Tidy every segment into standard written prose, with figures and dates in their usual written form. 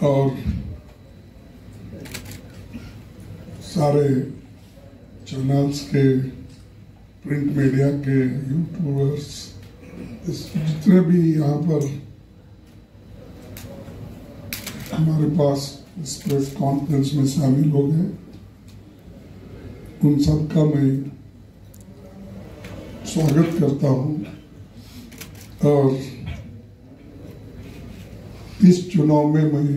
और सारे चैनल्स के, प्रिंट मीडिया के, यूट्यूबर्स, जितने भी यहाँ पर हमारे पास इस प्रेस कॉन्फ्रेंस में शामिल हो गए, उन सबका मैं स्वागत करता हूँ। और इस चुनाव में मैं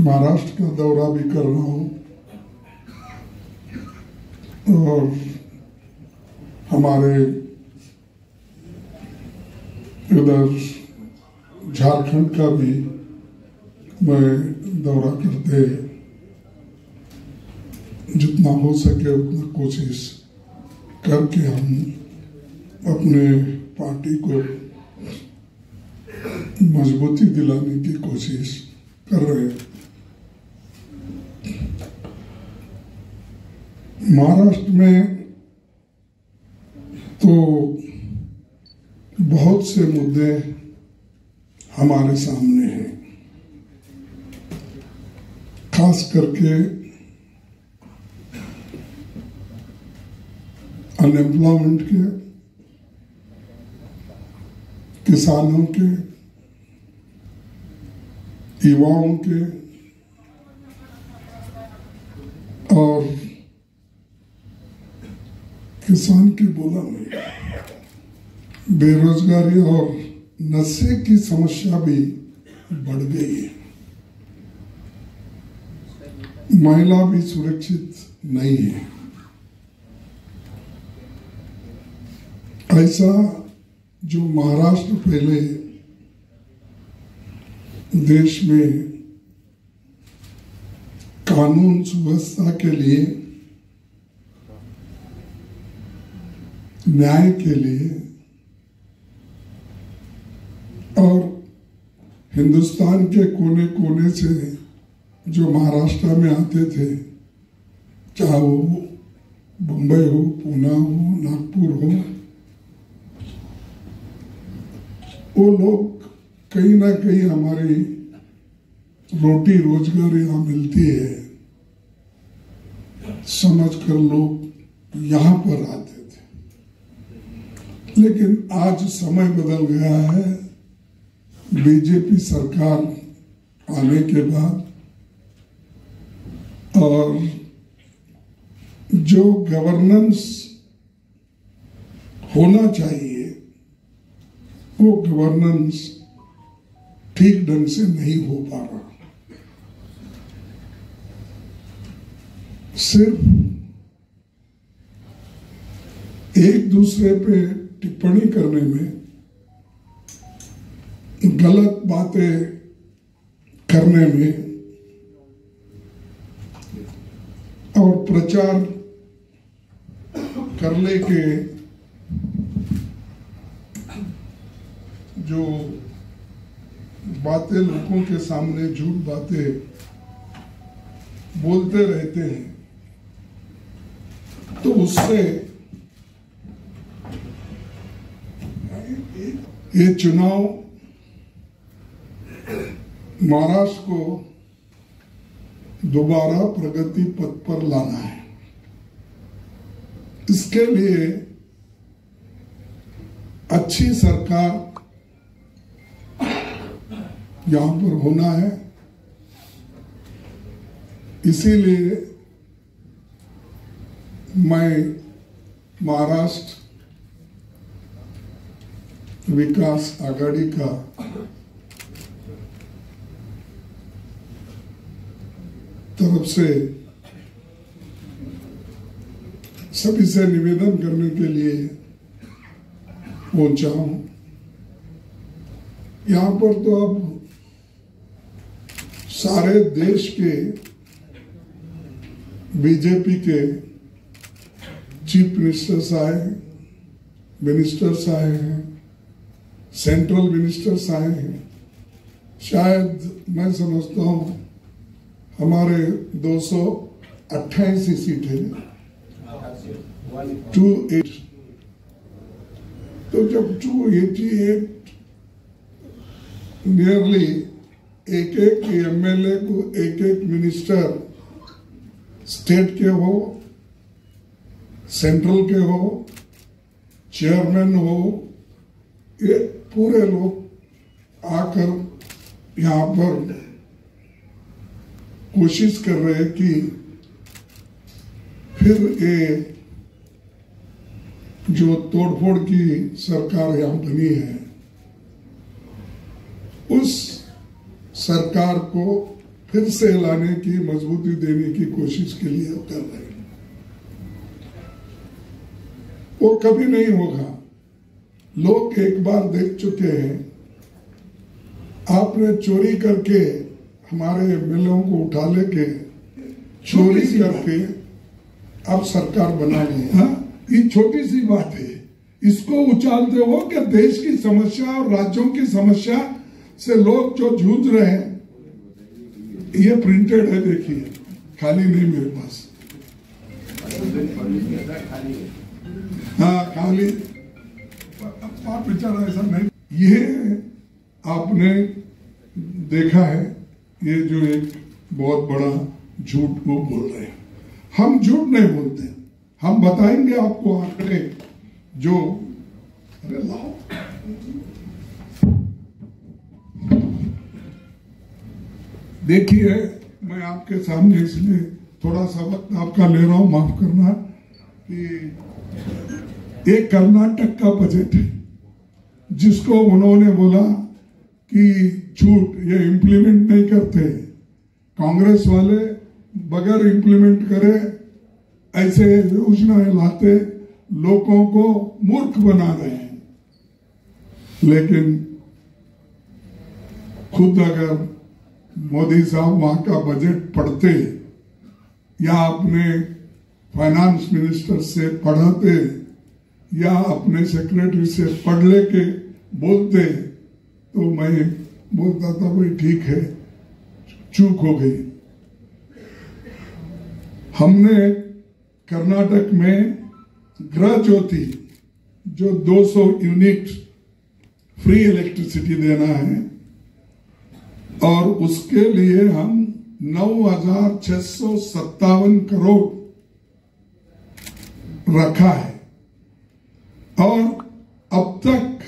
महाराष्ट्र का दौरा भी कर रहा हूँ और हमारे इधर झारखंड का भी मैं दौरा करते जितना हो सके उतना कोशिश करके हम अपने पार्टी को मजबूती दिलाने की कोशिश कर रहे हैं। महाराष्ट्र में तो बहुत से मुद्दे हमारे सामने हैं, खास करके अनएम्प्लॉयमेंट के, किसानों के, युवाओं के और किसान की बोला में बेरोजगारी और नशे की समस्या भी बढ़ गई है। महिला भी सुरक्षित नहीं है। ऐसा जो महाराष्ट्र पहले देश में कानून सुव्यवस्था के लिए, न्याय के लिए और हिंदुस्तान के कोने कोने से जो महाराष्ट्र में आते थे, चाहे वो बंबई हो, पुणे हो, नागपुर हो, वो लोग कहीं ना कहीं हमारी रोटी रोजगार यहाँ मिलती है समझकर लोग यहाँ पर आते थे। लेकिन आज समय बदल गया है। बीजेपी सरकार आने के बाद और जो गवर्नेंस होना चाहिए वो गवर्नेंस ठीक ढंग से नहीं हो पा रहा। सिर्फ एक दूसरे पे टिप्पणी करने में, गलत बातें करने में और प्रचार करने के जो बातें लोगों के सामने झूठ बातें बोलते रहते हैं, तो उससे ये चुनाव महाराष्ट्र को दोबारा प्रगति पथ पर लाना है। इसके लिए अच्छी सरकार यहां पर होना है। इसीलिए मैं महाराष्ट्र विकास आघाड़ी का तरफ से सभी से निवेदन करने के लिए पहुंचा हूं। यहां पर तो अब सारे देश के बीजेपी के चीफ मिनिस्टर्स आए, मिनिस्टर्स आए हैं, सेंट्रल मिनिस्टर्स आए हैं। शायद मैं समझता हूं हमारे 288 सीट है, 280। तो जब 288 नियरली एक एक एमएलए को, एक एक मिनिस्टर, स्टेट के हो, सेंट्रल के हो, चेयरमैन हो, ये पूरे लोग आकर यहाँ पर कोशिश कर रहे हैं कि फिर ये जो तोड़फोड़ की सरकार यहाँ बनी है, उस सरकार को फिर से लाने की, मजबूती देने की कोशिश के लिए कर रहे हैं। वो कभी नहीं होगा। लोग एक बार देख चुके हैं, आपने चोरी करके हमारे एमएलए को उठा लेके चोरी करके अब सरकार बना ली। हाँ, ये छोटी सी बात है, इसको उछालते हो कि देश की समस्या और राज्यों की समस्या से लोग जो जूझ रहे हैं, ये प्रिंटेड है, देखिए, खाली नहीं मेरे पास। हाँ, खाली आप बेचारा ऐसा नहीं। ये आपने देखा है, ये जो एक बहुत बड़ा झूठ वो बोल रहे हैं। हम झूठ नहीं बोलते, हम बताएंगे आपको आंकड़े जो, अरे लाओ, देखिए, मैं आपके सामने इसलिए थोड़ा सा वक्त आपका ले रहा हूं, माफ करना, कि ये कर्नाटक का बजट है जिसको उन्होंने बोला कि झूठ, ये इम्प्लीमेंट नहीं करते, कांग्रेस वाले बगैर इम्प्लीमेंट करे ऐसे योजनाएं लाते, लोगों को मूर्ख बना रहे हैं। लेकिन खुद अगर मोदी साहब वहां का बजट पढ़ते या अपने फाइनेंस मिनिस्टर से पढ़ाते या अपने सेक्रेटरी से पढ़ लेके बोलते, तो मैं बोलता था भाई ठीक है, चूक हो गई। हमने कर्नाटक में गृह ज्योति जो 200 यूनिट फ्री इलेक्ट्रिसिटी देना है, और उसके लिए हम 9,657 करोड़ रखा है, और अब तक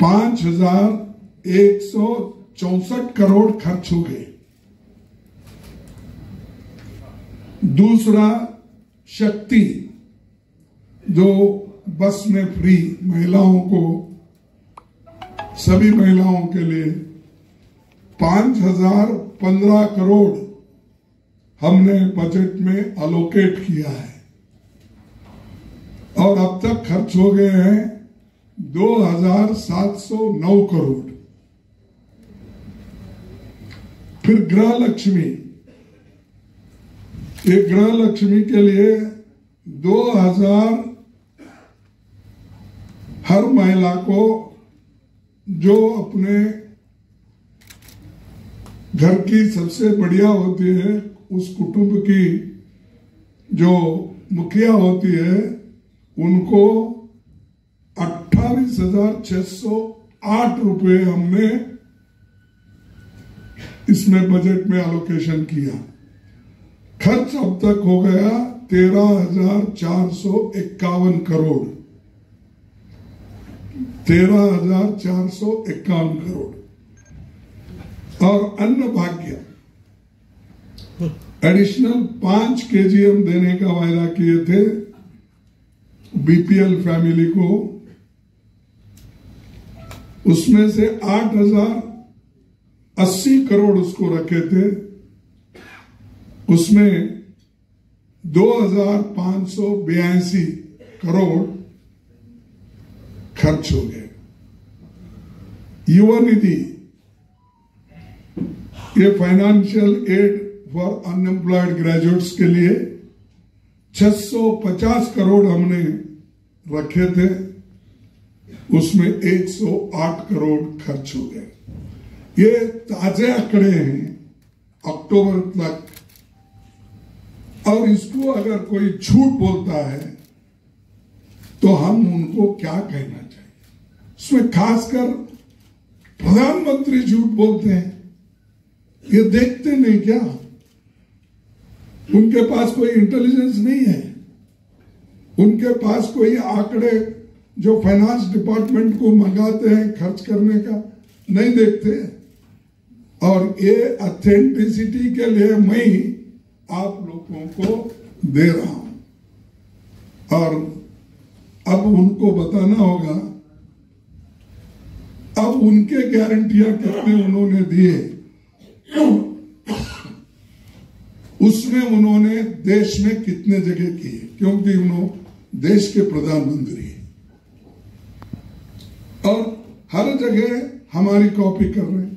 5,164 करोड़ खर्च हो गए। दूसरा, शक्ति जो बस में फ्री महिलाओं को, सभी महिलाओं के लिए 5,015 करोड़ हमने बजट में अलोकेट किया है, और अब तक खर्च हो गए हैं 2,709 करोड़। फिर गृह लक्ष्मी, एक गृह लक्ष्मी के लिए 2,000 हर महिला को, जो अपने घर की सबसे बढ़िया होती है, उस कुटुंब की जो मुखिया होती है, उनको 28,608 रुपए हमने इसमें बजट में एलोकेशन किया। खर्च अब तक हो गया 13,451 करोड़, 13,451 करोड़। और अन्न भाग्य एडिशनल 5 केजीएम देने का वायदा किए थे बीपीएल फैमिली को, उसमें से 8,080 करोड़ उसको रखे थे, उसमें 2,582 करोड़ खर्च हो गए। युवा निधि, ये financial aid for unemployed graduates के लिए 650 करोड़ हमने रखे थे, उसमें 108 करोड़ खर्च हो गए। ये ताजे आंकड़े हैं अक्टूबर तक, और इसको अगर कोई झूठ बोलता है तो हम उनको क्या कहना चाहिए। इसमें खासकर प्रधानमंत्री झूठ बोलते हैं, ये देखते नहीं क्या? उनके पास कोई इंटेलिजेंस नहीं है, उनके पास कोई आंकड़े जो फाइनेंस डिपार्टमेंट को मंगाते हैं खर्च करने का नहीं देखते। और ये ऑथेंटिसिटी के लिए मैं आप लोगों को दे रहा हूं। और अब उनको बताना होगा, अब उनके गारंटियां कितने उन्होंने दिए, उसमें उन्होंने देश में कितने जगह किए, क्योंकि उन्होंने देश के प्रधानमंत्री और हर जगह हमारी कॉपी कर रहे हैं।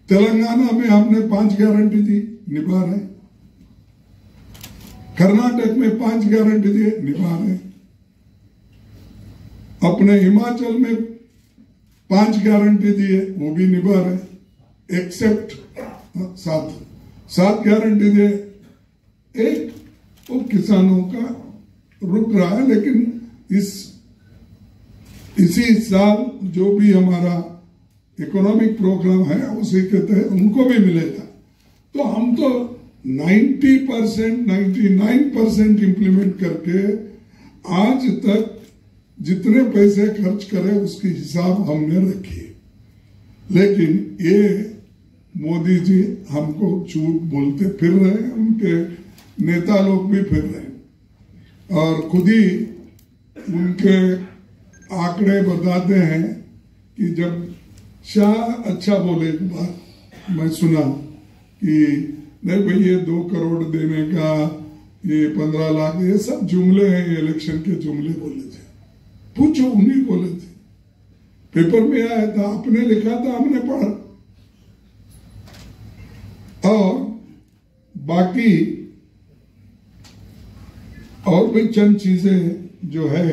तेलंगाना में हमने 5 गारंटी दी, निभा रहे। कर्नाटक में 5 गारंटी दी, निभा रहे। अपने हिमाचल में 5 गारंटी दिए, वो भी निभा रहे, एक्सेप्ट 7 गारंटी दिए। एक वो किसानों का रुक रहा है, लेकिन इसी साल जो भी हमारा इकोनॉमिक प्रोग्राम है उसी के तहत उनको भी मिलेगा। तो हम तो 90%, 99% इंप्लीमेंट करके आज तक जितने पैसे खर्च करे उसकी हिसाब हमने रखी। लेकिन ये मोदी जी हमको झूठ बोलते फिर रहे हैं, उनके नेता लोग भी फिर रहे हैं और खुद ही उनके आंकड़े बताते हैं कि जब शाह अच्छा बोले, एक बात मैं सुना कि नहीं भाई ये 2 करोड़ देने का, ये 15 लाख, ये सब जुमले हैं, ये इलेक्शन के जुमले बोले थे। पूछो, उन्हीं बोले थे, पेपर में आया था, आपने लिखा था, हमने पढ़ा। और बाकी और भी चंद चीजें जो है